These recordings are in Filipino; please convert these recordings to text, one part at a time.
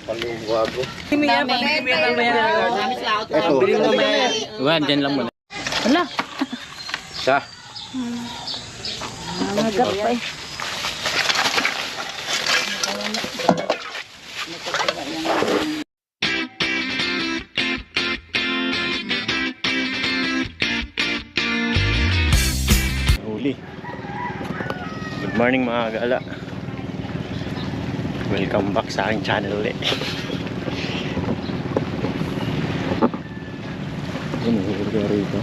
Paluwago. Wan, dyan lang muna. Wala. Siya. Magat pa eh. Huli. Good morning mga gala. Welcome back sa aking channel ulit. Ano huli ka rito?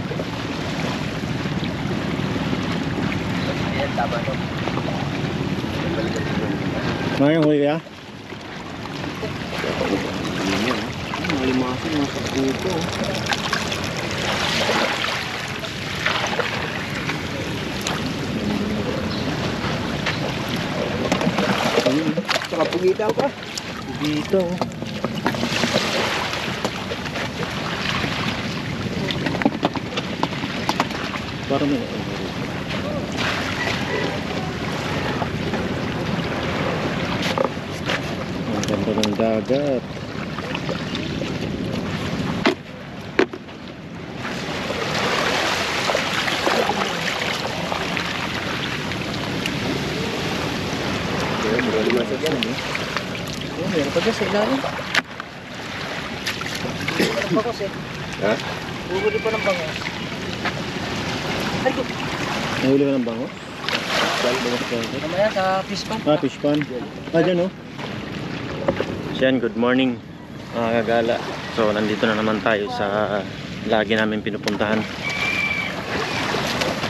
Mayang huli ka? Malimasin mga sabuto. Saka pugitaw ka. Dito. Parang may ang ganda ng dagat. Meron pa dyan sa ilalim. Bangos eh. Ha? Bubuli pa ng bangos. Ay, ko. Nahuli ka ng bango? Mamaya sa fish pan. Ah, fish pan. Ah, dyan oh. Siyan, good morning mga kagala. So, nandito na naman tayo sa lagi namin pinupuntahan.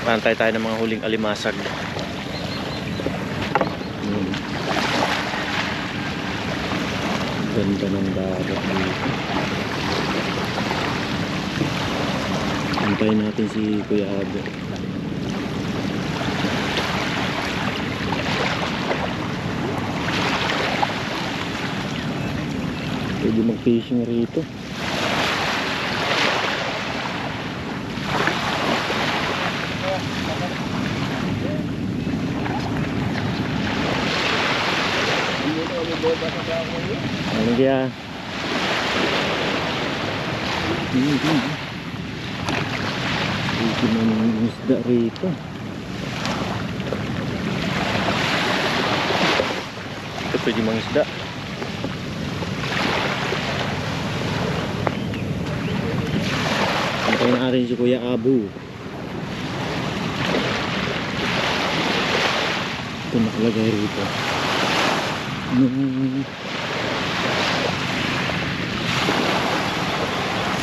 Pantay tayo ng mga huling alimasag. Ganda ng dagat dito. Antayin natin si Kuya Abo. Pwede mag-fishing rito. Ano kaya? Hindi naman isda rito. Ito pwede mga isda. Antayin natin si Kuya Abu. Ito nakalagay rito.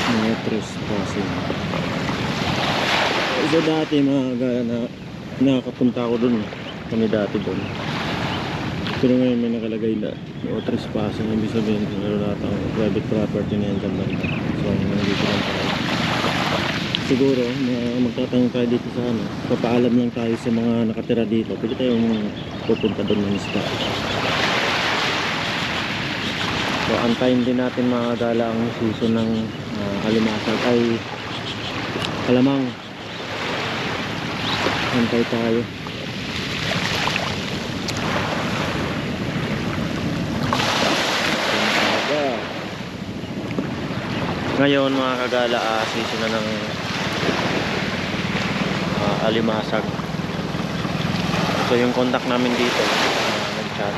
Mga trespassing. Isa dati mga gala na nakakapunta ako dun. Kami dati dun. Pero ngayon may nakalagay na no trespassing. Ibig sabihin meron lahat ang private property na yan dyan lang. So nandito lang tayo. Siguro magtatanong tayo dito sa ano. Papaalam lang tayo sa mga nakatira dito. Pwede tayong pupunta dun ng isda. So antayin din natin mga gala ang season ng alimasag ay kalamang. Antay tayo. Ngayon mga kagala season na ng alimasag. So yung contact namin dito nag-chat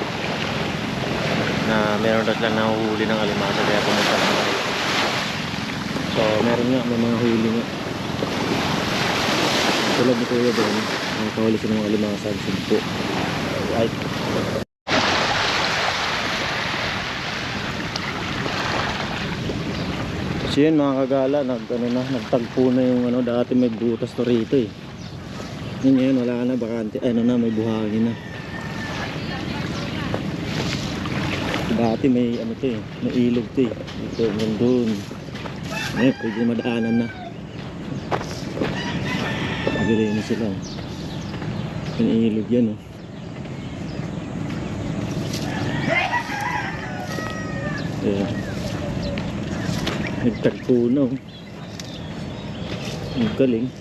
na meron na silang nahuhuli ng alimasag kaya pumunta na tayo. So meron nga, may mga huli nga tulad ni Kuya doon, nakahuli sila ng mga alimasag, sumpo. Right. So yun mga kagala, nagtagpo na yung ano, dati may butas to rito eh. Yun ngayon wala na, bakante, ano na, may buhangin na. Dati may ano to eh, may ilog to eh. Ito, nandun. Ngayon, pwede madaanan na. Nagulay na sila. May ilog yan oh. Ayan. Nagtagpo na oh. Ang galing.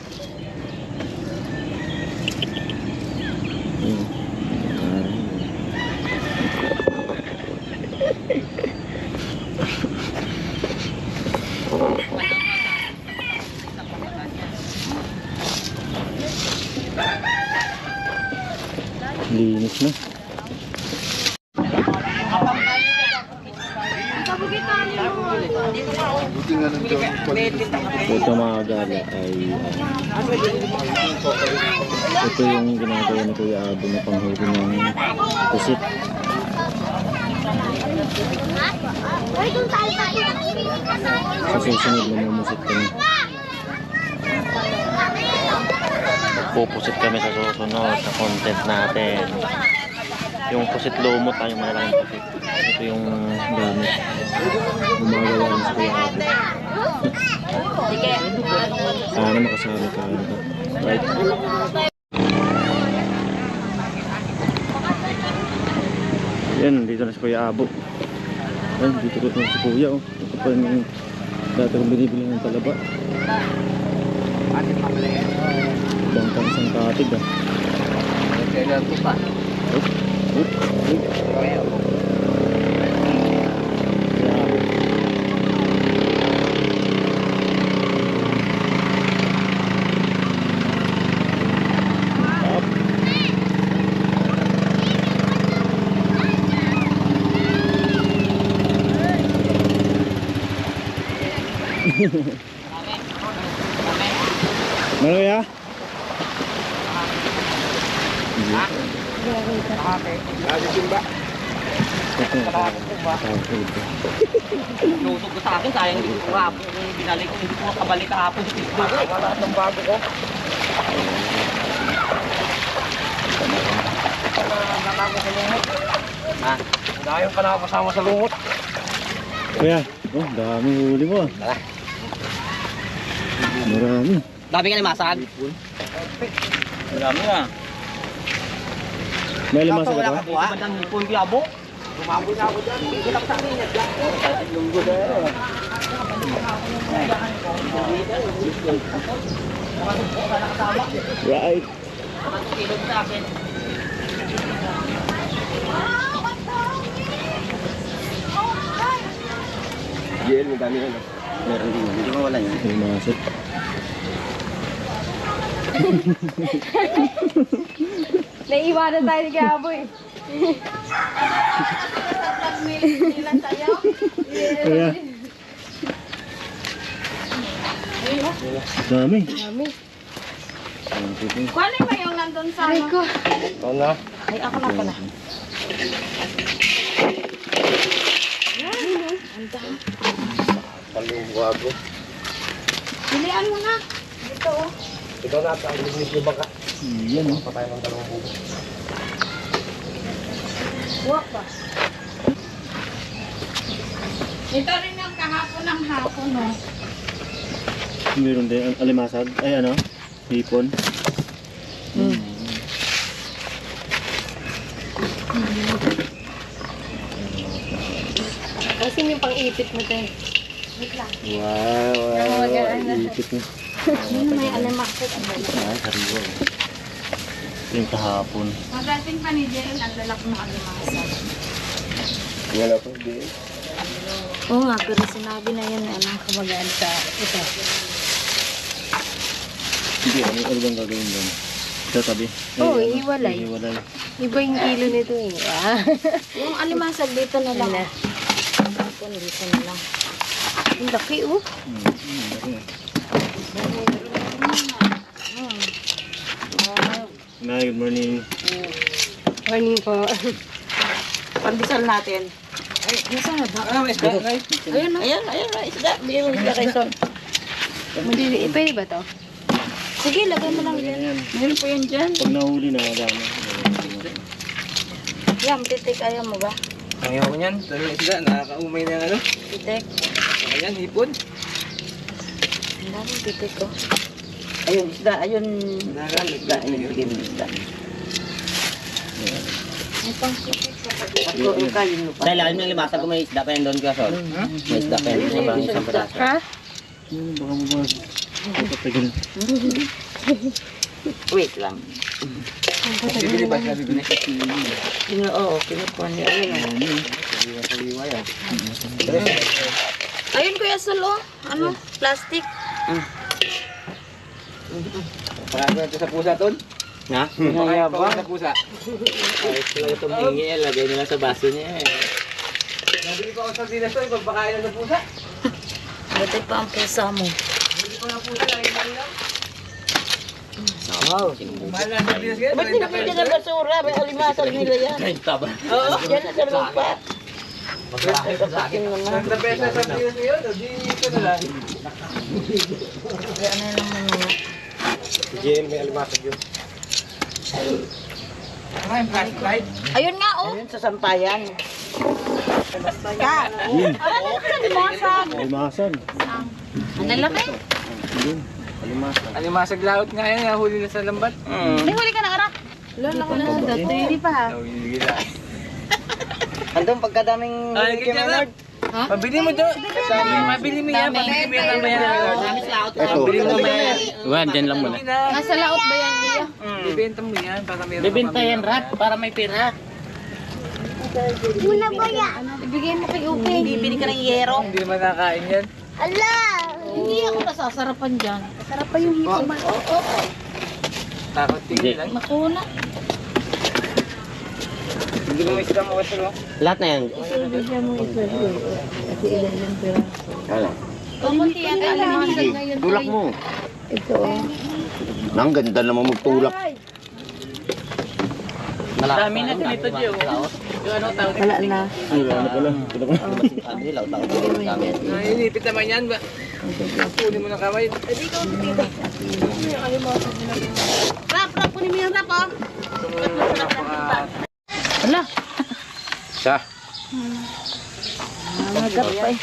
Linis na. Buti nga nandiyan. Ito mga gala ay ito yung ginagawa ni Kuya Abo na panghuli ng pusit. Sa susunod na mumusit kami. Pupusit kami sa susunod sa content natin. Yung pusit lumot ay yung malaking pusit. Ito yung gamit. Gumagawa ng sa Kuya Abo. Sana makasama tayo nito. Right? Yan, dito na si Kuya Abo. Ay, dito ko na si Kuya. Oh. Ito pa yung dati kong binibili ng talaba. Bangkang isang katig ah. Kailan ko pa? Kuya Abo. Mana ya? Lusog ko sa akin, sayang hindi ko kahapon. Kung binalik ko, hindi ko makabalik kahapon sa Facebook. Wala ng bago ko. Nakago sa lungot. Ha? Dayon ka na kasama sa lungot. Kuya, oh, dami huli mo ah. Marami. Dami ka limasan. Marami nga. May limasan ka ba? Dito ba ng hipon kiyabo? Tumabo na ako dyan. Hindi lang sa akin. Lunggo na yun. Right. Nakatulog sa akin. Yan, madami na. Meron din. Hindi mo wala yun. Limasan. Naiiwanan tayo ni Gabo eh. Kuya. Dami. Dami. Dami. Kuha ba yung nandun sa ano? Ko. Oo nga. Ay, ako na pala. Kalungwago. Pilian mo na. Dito oh. Ikaw na, ang linis niyo baka. Yan oh. Patay ng dalawang bubo. Buwak ba? Ito rin yung kahapon ng hapon oh. Meron din alimasag. Ay ano? Hipon. Kasi yung pang-ipit mo tayo. Wait lang. Wow. Ipit na. May alamakot. Ay, sariwa. Ito yung kahapon. Magating pa ni Jen, ang lalak na alimasa. Wala pa din. Oo nga, pero sinabi na yun na anong kamagaan sa ito. Hindi, ano bang gagawin doon? Sa tabi? Oo, ihiwalay. Ihiwalay. Iba yung kilo nito eh. Yung alimasag dito na lang. Ito, dito na lang. Ang laki oh. Good morning. Morning po. Pandesal natin. Ay, nasa na ba? Ano, isda? Ayun na. Ayan, isda. Bigyan mo isda kay Son. Pwede ba to? Sige, lagay mo lang dyan. Yan. Meron po yan dyan. Pag nahuli na, dami. Yan, titik ayaw mo ba? Ang yaw niyan, dami isda, nakakaumay na ano. Titik. Ayan, hipon. Ang daming titik ko. Ayun, isda. Ayun. Isda. Ayun, bigyan mo isda. May pang titik sa Sa ilalim ng limasa ko may isda pa yan doon ka, Son. May isda pa yan. Sobrang isang piraso. Ha? Baka mo ba? Patagal. Wait lang. Bibili ba sabi ko na sa Oo, kinukuha niya. Ayun. siliwa yan. Ayun Kuya Solo. Ano? Plastic. Parado natin sa pusa, Ton. Ha? Pinayabang. Sa pusa. Ay, talaga itong hingi. Lagay nila sa baso niya eh. Nabili pa ako sa dinas to, pagpakain ng pusa. Buti pa ang pusa mo. Nabili pa ng pusa, lagi na nila. Wow. Mahal na sa dinas ngayon. Ba't pinapili ng basura? May alimasag nila yan. Ay, taba. Oo, yan na sa lupa. Masakit sa akin. 30 pesos sa dinas ngayon, o di ito na lang. Kaya ano lang mga. Si Jen, may alimasag yun. Ay, plastic light. Ayun nga oh. Ayun, sa sampayan. Yun. Alimasag. Alimasag. Ang lalaki. Yun. Alimasag. Alimasag laot nga yan, huli na sa lambat. May huli ka na arak. Lola ko na dati. Hindi pa ha. Hindi na. Andun pagkadaming Kay Maynard. Ha? Pabili mo doon. Mabili mo yan, pabili mo yan mamaya. Dami sa laot. Ito. Pabili mo mamaya. Juan, dyan lang muna. Nasa laot ba yan niya? Bibenta mo yan para meron. Bibenta yan, Rat, para may pira. Muna ba yan? Ibigay mo kay Upe. Bibili ka ng yero. Hindi naman nakain yan. Ala! Hindi ako nasasarapan dyan. Sarap pa yung hipo man. Oo. Takot tingin lang. Makuna. Hindi mo isda mo kasi mo. Lahat na yan. Bigyan mo ito. Kasi ilan yung pera. Kala. Kamunti yan. Alimasag na yun. Tulak mo. Ito oh. Ang ganda naman magtulak. Dami na dito, Diyo. Yung ano tawag Wala na. Wala na pala. Ito na pala. Ano yun, tawag. Inipit naman yan ba? Kunin mo ng kamay. Rap, kunin mo yung rap oh. Wala. Siya. Magat pa eh.